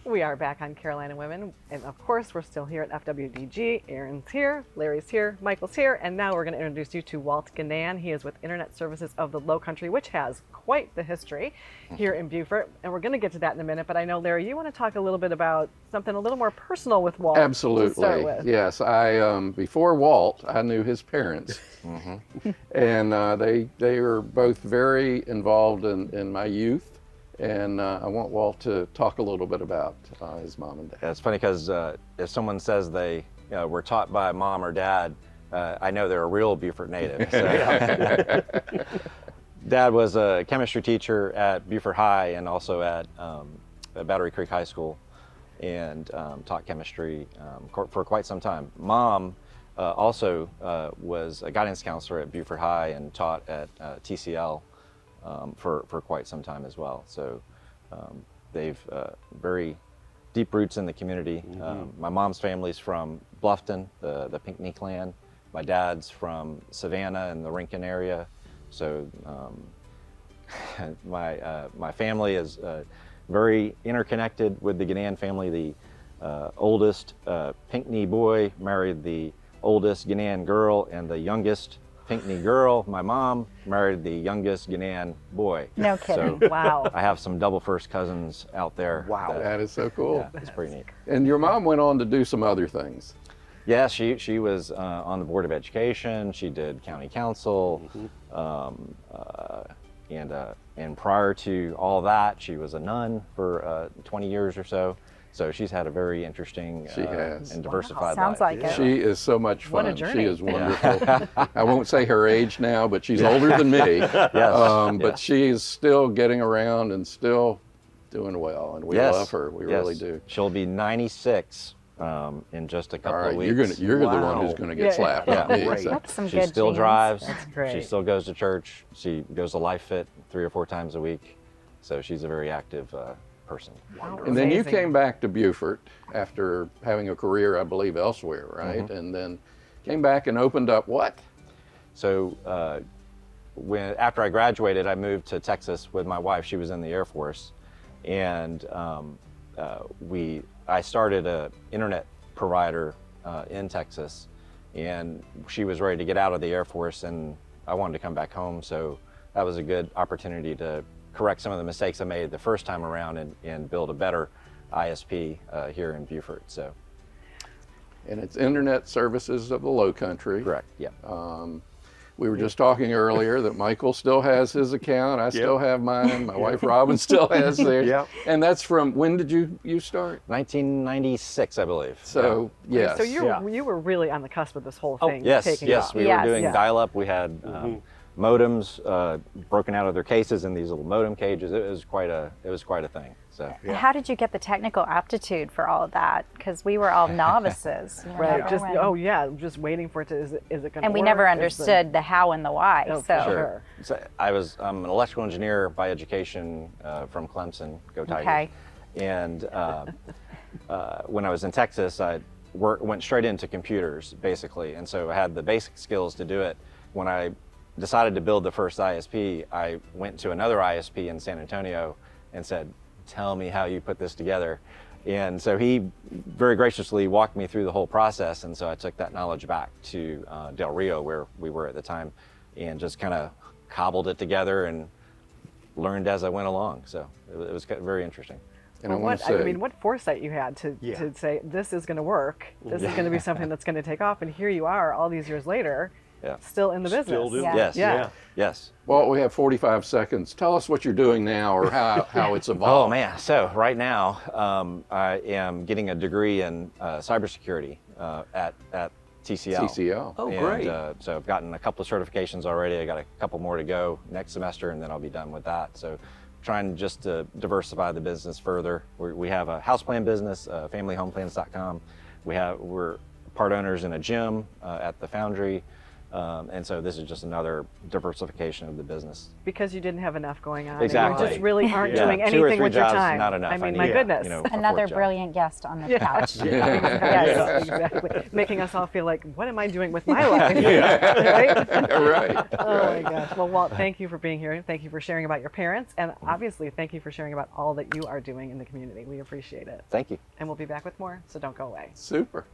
We are back on Carolina Women, and of course we're still here at FWDG. Erin's here, Larry's here, Michael's here, and now we're going to introduce you to Walt Gnann. He is with Internet Services of the Lowcountry, which has quite the history here in Beaufort, and we're going to get to that in a minute. But I know, Larry, you want to talk a little bit about something a little more personal with Walt. Absolutely. To start with. Yes, I before Walt, I knew his parents, and they were both very involved in my youth. And I want Walt to talk a little bit about his mom and dad. Yeah, it's funny because if someone says they were taught by mom or dad, I know they're a real Beaufort native. So. Dad was a chemistry teacher at Beaufort High and also at Battery Creek High School, and taught chemistry for quite some time. Mom also was a guidance counselor at Beaufort High and taught at TCL. For quite some time as well. So they've very deep roots in the community. My mom's family's from Bluffton, the Pkwy clan. My dad's from Savannah in the Rincon area. So my family is very interconnected with the Gnann family. The oldest Pkwy boy married the oldest Gnann girl, and the youngest Pkwy girl, my mom, married the youngest Gnann boy. No kidding. So, wow. I have some double first cousins out there. Wow, that is so cool. Yeah, it's pretty neat. And your mom went on to do some other things. Yeah, she was on the Board of Education. She did county council, and prior to all that, she was a nun for 20 years or so. So she's had a very interesting and diversified Sounds life. like it. She is so much What a fun. journey. She is wonderful. I won't say her age now, but she's older than me. But she is still getting around and still doing well, and we love her. We really do. She'll be 96 in just a couple of weeks. You're the one who's going to get slapped. Yeah. Not me, Right. so. That's some She good still genes. drives. That's great. She still goes to church. She goes to Life Fit 3 or 4 times a week. So she's a very active person. And then you Amazing. came back to Beaufort after having a career, I believe, elsewhere, right? And then came back and opened up what? So after I graduated, I moved to Texas with my wife. She was in the Air Force, and I started an internet provider in Texas, and she was ready to get out of the Air Force, and I wanted to come back home. So that was a good opportunity to correct some of the mistakes I made the first time around and build a better ISP here in Beaufort. So. And it's Internet Services of the Lowcountry. Correct. Yeah. We were just talking earlier that Michael still has his account. I still have mine. My wife Robin still has theirs. And that's from, when did you start? 1996, I believe. So, yes. So you were really on the cusp of this whole thing Yes, taking yes, off. we were doing dial-up. We had modems broken out of their cases in these little modem cages. It was quite a thing. So How did you get the technical aptitude for all of that? Because we were all novices. Right. Just waiting for it to, is it going to work? And we never understood the how and the why. Oh, so. Sure. So I'm an electrical engineer by education from Clemson. Go Tigers. Okay. And when I was in Texas, I went straight into computers basically, and so I had the basic skills to do it. When I decided to build the first ISP, I went to another ISP in San Antonio and said, "Tell me how you put this together." And so he very graciously walked me through the whole process, and so I took that knowledge back to Del Rio, where we were at the time, and just kind of cobbled it together and learned as I went along. So it was very interesting. And what foresight you had to say, this is going to work, this is going to be something that's going to take off, and here you are all these years later, still in the business. Still doing Yes. Yeah. Yes. Well, we have 45 seconds. Tell us what you're doing now, or how it's evolved. Oh man! So right now, I am getting a degree in cybersecurity at TCL. TCL. Oh, And, great. so I've gotten a couple of certifications already. I got a couple more to go next semester, and then I'll be done with that. So trying just to diversify the business further. We have a house plan business, familyhomeplans.com. We're part owners in a gym at the Foundry. And so this is just another diversification of the business. Because you didn't have enough going on. Exactly. And you just really aren't Yeah. doing 2 or anything 3 with your jobs is time. not enough. I mean, need, my goodness. a Another 4th job. brilliant guest on the couch. Yes, exactly. Making us all feel like, what am I doing with my life? Right? Right. Oh my gosh. Well, Walt, thank you for being here. Thank you for sharing about your parents. And obviously, thank you for sharing about all that you are doing in the community. We appreciate it. Thank you. And we'll be back with more, so don't go away. Super.